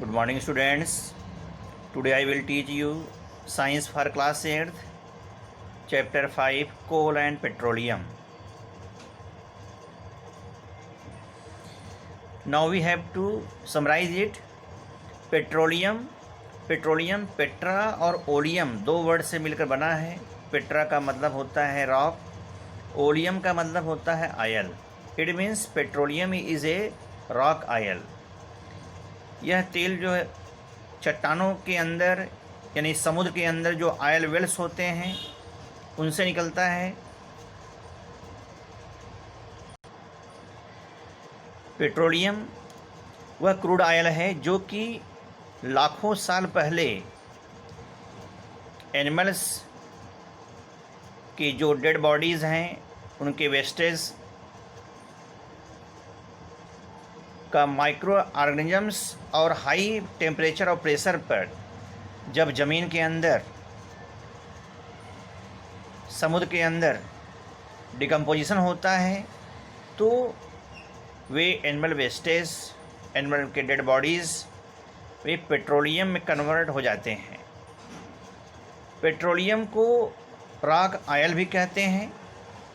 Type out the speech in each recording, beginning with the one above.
Good morning, students. Today I will teach you Science for Class 8th, Chapter 5, Coal and Petroleum. Now we have to summarize it. Petroleum Petra और oleum दो word से मिलकर बना है। Petra का मतलब होता है रॉक, ओलियम का मतलब होता है oil. It means petroleum is a rock oil. यह तेल जो है चट्टानों के अंदर यानी समुद्र के अंदर जो आयल वेल्स होते हैं उनसे निकलता है। पेट्रोलियम वह क्रूड आयल है जो कि लाखों साल पहले एनिमल्स की जो डेड बॉडीज़ हैं उनके वेस्टेज का माइक्रो ऑर्गेनिजम्स और हाई टेम्परेचर और प्रेशर पर जब ज़मीन के अंदर समुद्र के अंदर डिकम्पोजिशन होता है तो वे एनिमल वेस्टेज, एनिमल के डेड बॉडीज़ वे पेट्रोलियम में कन्वर्ट हो जाते हैं। पेट्रोलियम को रॉक आयल भी कहते हैं।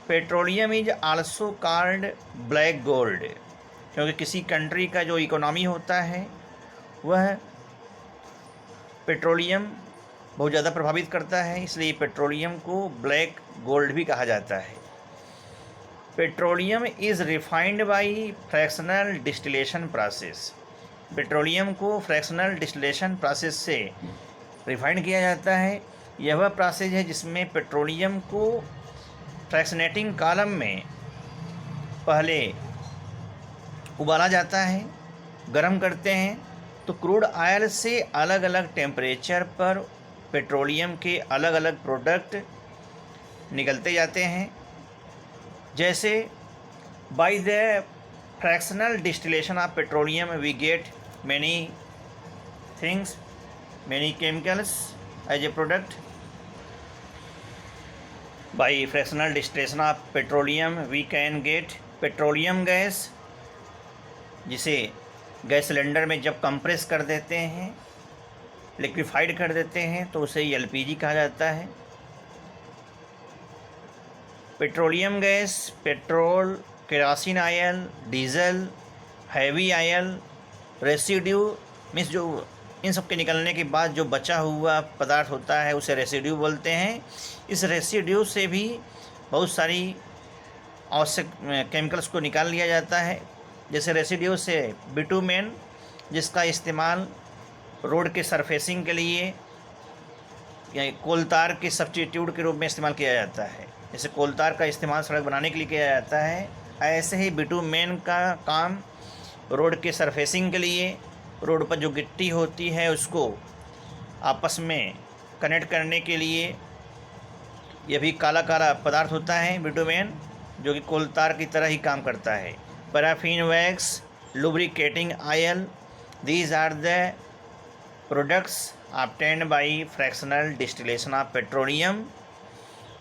Petroleum is also called black gold, क्योंकि किसी कंट्री का जो इकोनॉमी होता है वह पेट्रोलियम बहुत ज़्यादा प्रभावित करता है, इसलिए पेट्रोलियम को ब्लैक गोल्ड भी कहा जाता है। Petroleum is refined by fractional distillation process. Petroleum को फ्रैक्शनल डिस्टिलेशन प्रोसेस से रिफाइंड किया जाता है। यह वह प्रोसेस है जिसमें पेट्रोलियम को फ्रैक्शनेटिंग कॉलम में पहले उबाला जाता है, गर्म करते हैं तो क्रूड आयल से अलग अलग टेम्परेचर पर पेट्रोलियम के अलग अलग प्रोडक्ट निकलते जाते हैं। जैसे by the fractional distillation of petroleum we get many things, many chemicals as a product. By fractional distillation of petroleum we can get petroleum gas, जिसे गैस सिलेंडर में जब कंप्रेस कर देते हैं, लिक्विफाइड कर देते हैं तो उसे एलपीजी कहा जाता है। Petroleum gas, petrol, kerosene oil, diesel, heavy oil, residue means जो इन सब के निकलने के बाद जो बचा हुआ पदार्थ होता है उसे रेसिड्यू बोलते हैं। इस रेसिड्यू से भी बहुत सारी आवश्यक केमिकल्स को निकाल लिया जाता है। जैसे रेसिड्यू से बिटुमेन, जिसका इस्तेमाल रोड के सरफेसिंग के लिए या कोलतार के सब्स्टिट्यूट के रूप में इस्तेमाल किया जाता है। जैसे कोलतार का इस्तेमाल सड़क बनाने के लिए किया जाता है, ऐसे ही बिटुमेन का काम रोड के सरफेसिंग के लिए, रोड पर जो गिट्टी होती है उसको आपस में कनेक्ट करने के लिए यह भी काला काला पदार्थ होता है बिटुमेन, जो कि कोलतार की तरह ही काम करता है। Paraffin wax, lubricating oil, these are the products obtained by fractional distillation of petroleum.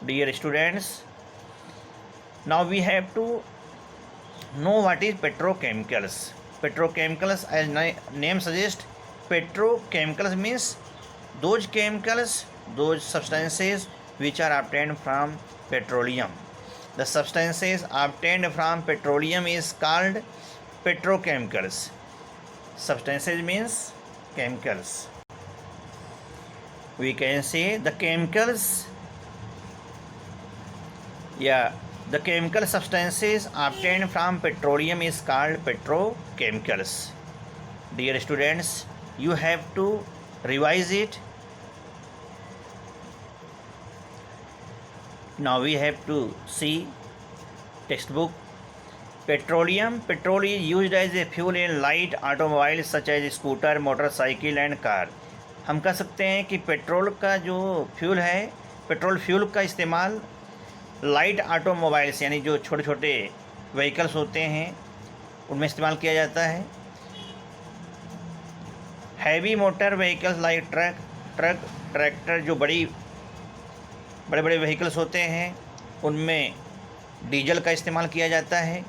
Dear students, now we have to know what is petrochemicals. Petrochemicals, as name suggests, petrochemicals means those chemicals, those substances which are obtained from petroleum. The substances obtained from petroleum is called petrochemicals. Substances means chemicals. We can say the chemicals, the chemical substances obtained from petroleum is called petrochemicals. Dear students, you have to revise it. Now we have to see textbook. Petrol is used as a fuel in light automobiles such as scooter, motorcycle and car. हम कह सकते हैं कि petrol का जो fuel है, petrol fuel का इस्तेमाल लाइट ऑटोमोबाइल्स यानी जो छोटे छोटे व्हीकल्स होते हैं उनमें इस्तेमाल किया जाता है। Heavy motor vehicles like tractor जो बड़े बड़े व्हीकल्स होते हैं उनमें डीजल का इस्तेमाल किया जाता है।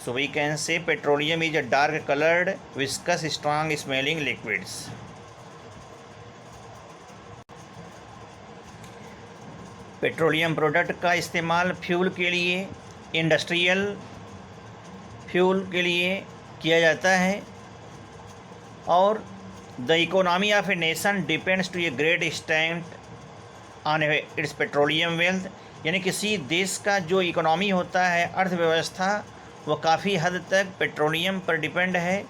So we can say petroleum is a dark colored, viscous, strong smelling liquids. Petroleum product का इस्तेमाल फ्यूल के लिए, इंडस्ट्रियल फ्यूल के लिए किया जाता है। और the economy of a nation depends to a great extent on its petroleum wealth, यानी किसी देश का जो इकोनॉमी होता है, अर्थव्यवस्था, वो काफ़ी हद तक पेट्रोलियम पर डिपेंड है,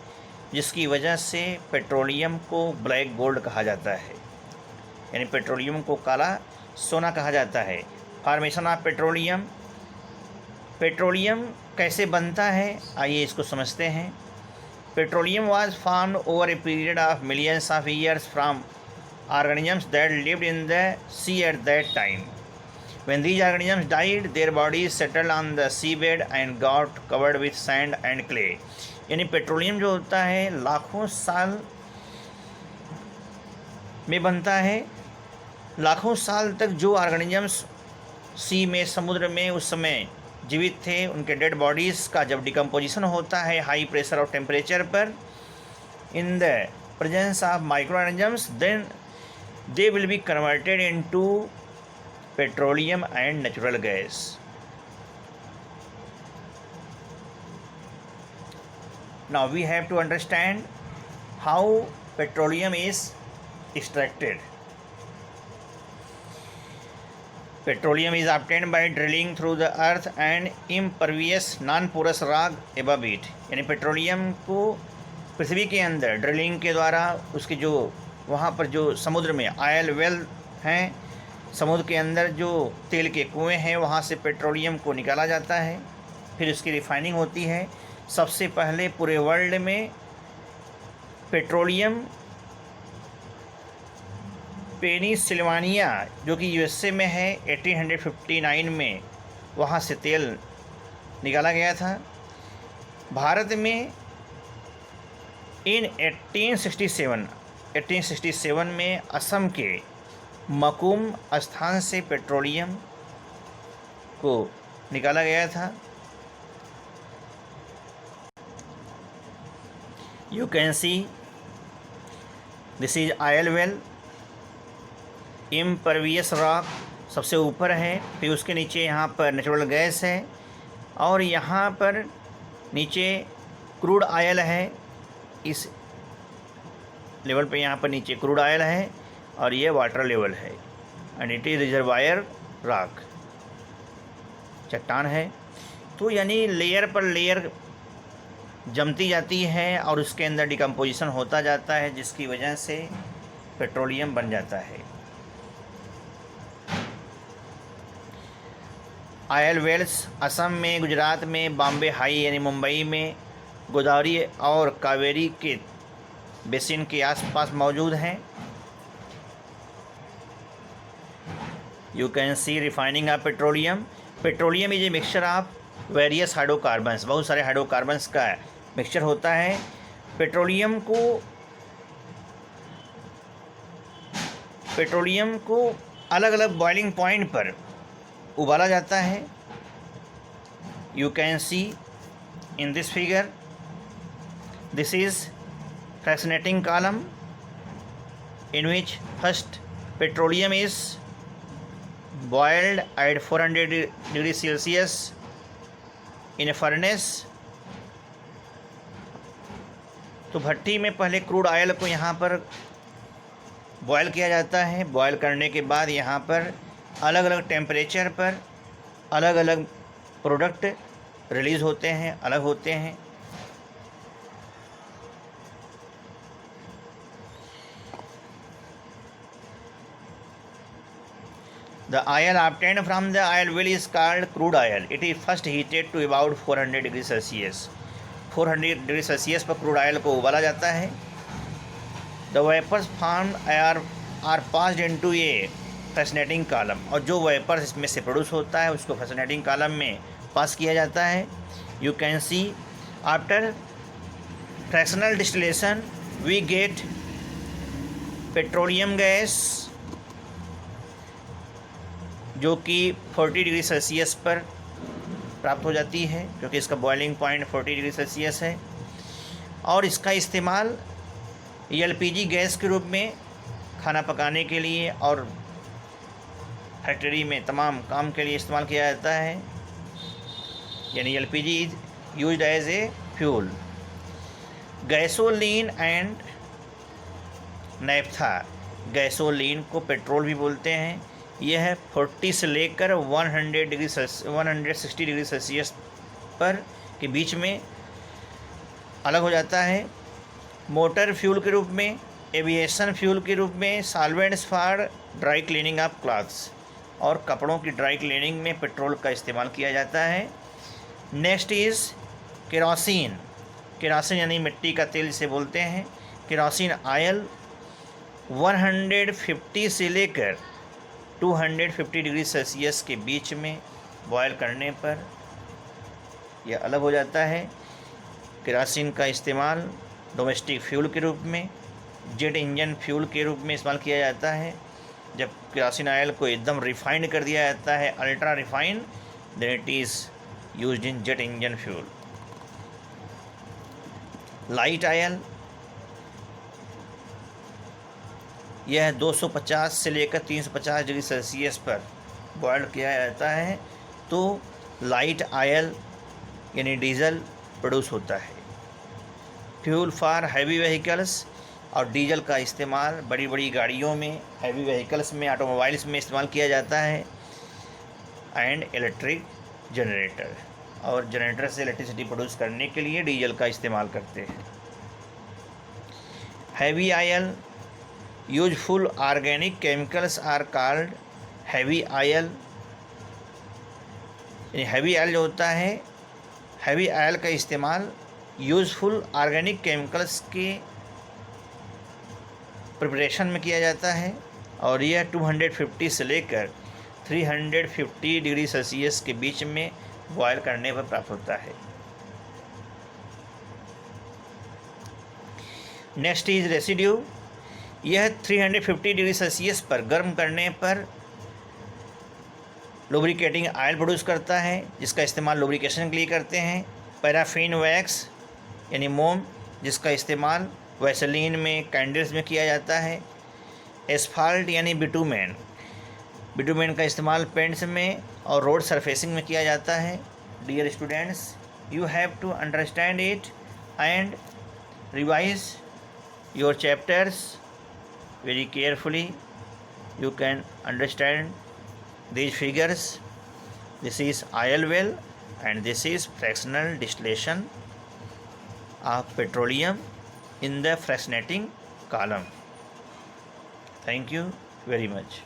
जिसकी वजह से पेट्रोलियम को ब्लैक गोल्ड कहा जाता है, यानी पेट्रोलियम को काला सोना कहा जाता है। फॉर्मेशन ऑफ पेट्रोलियम, पेट्रोलियम कैसे बनता है, आइए इसको समझते हैं। Petroleum was formed over a period of millions of years from organisms that lived in the sea at that time. When these organisms died, their bodies settled on the seabed and got covered with sand and clay. यानी petroleum जो होता है लाखों साल में बनता है। लाखों साल तक जो ऑर्गेनिजम्स सी में, समुद्र में उस समय जीवित थे, उनके डेड बॉडीज़ का जब डिकम्पोजिशन होता है हाई प्रेशर और टेम्परेचर पर, in the presence of micro organisms, then they will be converted into petroleum and natural gas. Now we have to understand how petroleum is extracted. Petroleum is obtained by drilling through the earth and impervious non-porous rock above it. यानी petroleum को पृथ्वी के अंदर drilling के द्वारा उसके जो वहाँ पर जो समुद्र में ऑयल वेल हैं, समुद्र के अंदर जो तेल के कुएं हैं, वहाँ से पेट्रोलियम को निकाला जाता है, फिर उसकी रिफाइनिंग होती है। सबसे पहले पूरे वर्ल्ड में पेट्रोलियम पेनिसिल्वानिया, जो कि यूएसए में है, 1859 में वहाँ से तेल निकाला गया था। भारत में इन 1867 में असम के मकुम स्थान से पेट्रोलियम को निकाला गया था। You can see this is oil well, impervious rock सबसे ऊपर है, फिर उसके नीचे यहाँ पर नेचुरल गैस है, और यहाँ पर नीचे क्रूड ऑयल है। इस लेवल पे यहाँ पर नीचे क्रूड ऑयल है और ये वाटर लेवल है, and it is reservoir rock, चट्टान है। तो यानी लेयर पर लेयर जमती जाती है और उसके अंदर डिकम्पोजिशन होता जाता है, जिसकी वजह से पेट्रोलियम बन जाता है। ऑयल वेल्स असम में, गुजरात में, बॉम्बे हाई यानी मुंबई में, गोदावरी और कावेरी के बेसिन के आसपास मौजूद हैं। You can see refining of petroleum. Petroleum is a mixture of various hydrocarbons, बहुत सारे हाइड्रोकार्बन्स का मिक्सचर होता है। पेट्रोलियम को अलग अलग बॉइलिंग पॉइंट पर उबाला जाता है। You can see in this figure, this is fractionating column in which first petroleum is boiled at 400 degrees Celsius in a furnace. तो भट्टी में पहले क्रूड ऑयल को यहाँ पर बॉयल किया जाता है। बॉयल करने के बाद यहाँ पर अलग अलग टेम्परेचर पर अलग अलग प्रोडक्ट रिलीज़ होते हैं, अलग होते हैं। The oil obtained from the oil well is called crude oil. It is first heated to about 400 degrees Celsius. 400 degree Celsius पर क्रूड ऑयल को उबाला जाता है। The vapors formed are passed into a fascinating column. और जो vapours इसमें से produce होता है उसको fascinating column में पास किया जाता है। You can see after fractional distillation we get petroleum gas, जो कि 40 डिग्री सेल्सियस पर प्राप्त हो जाती है, क्योंकि इसका बॉइलिंग पॉइंट 40 डिग्री सेल्सियस है। और इसका इस्तेमाल एलपीजी गैस के रूप में खाना पकाने के लिए और फैक्ट्री में तमाम काम के लिए इस्तेमाल किया जाता है, यानी LPG is used as a fuel. Gasoline and naphtha, gasoline को पेट्रोल भी बोलते हैं। यह 40 से लेकर 160 डिग्री सेल्सियस पर के बीच में अलग हो जाता है। मोटर फ्यूल के रूप में, एविएशन फ्यूल के रूप में, solvents for dry cleaning of clothes, और कपड़ों की ड्राई क्लीनिंग में पेट्रोल का इस्तेमाल किया जाता है। Next is kerosene. केरोसिन यानी मिट्टी का तेल जिसे बोलते हैं। केरोसिन ऑयल 150 से लेकर 250 डिग्री सेल्सियस के बीच में बॉयल करने पर यह अलग हो जाता है। केरोसिन का इस्तेमाल डोमेस्टिक फ्यूल के रूप में, जेट इंजन फ्यूल के रूप में इस्तेमाल किया जाता है। जब केरोसिन ऑयल को एकदम रिफाइंड कर दिया जाता है, ultra refined, then it is used in jet engine fuel. Light oil, यह 250 से लेकर 350 डिग्री सेल्सियस पर बॉयल किया जाता है तो लाइट ऑयल यानी डीजल प्रोड्यूस होता है। फ्यूल फॉर हैवी व्हीकल्स, और डीजल का इस्तेमाल बड़ी बड़ी गाड़ियों में, हैवी व्हीकल्स में, ऑटोमोबाइल्स में इस्तेमाल किया जाता है। एंड इलेक्ट्रिक जनरेटर, और जनरेटर से इलेक्ट्रिसिटी प्रोड्यूस करने के लिए डीजल का इस्तेमाल करते हैं। Heavy oil, useful organic chemicals are called heavy oil. Heavy oil जो होता है, हैवी ऑयल का इस्तेमाल यूजफुल ऑर्गेनिक केमिकल्स के प्रिपरेशन में किया जाता है, और यह 250 से लेकर 350 डिग्री सेल्सियस के बीच में बॉयल करने पर प्राप्त होता है। Next is residue. यह 350 डिग्री सेल्सियस पर गर्म करने पर लुब्रिकेटिंग ऑयल प्रोड्यूस करता है, जिसका इस्तेमाल लुब्रिकेशन के लिए करते हैं। पैराफिन वैक्स यानी मोम, जिसका इस्तेमाल वैसलीन में, कैंडल्स में किया जाता है। एस्फाल्ट यानी बिटूमेन, बिटूमेन का इस्तेमाल पेंट्स में और रोड सरफेसिंग में किया जाता है। Dear students, you have to understand it and revise your chapters very carefully. You can understand these figures. This is oil well and this is fractional distillation of petroleum in the fractionating column. Thank you very much.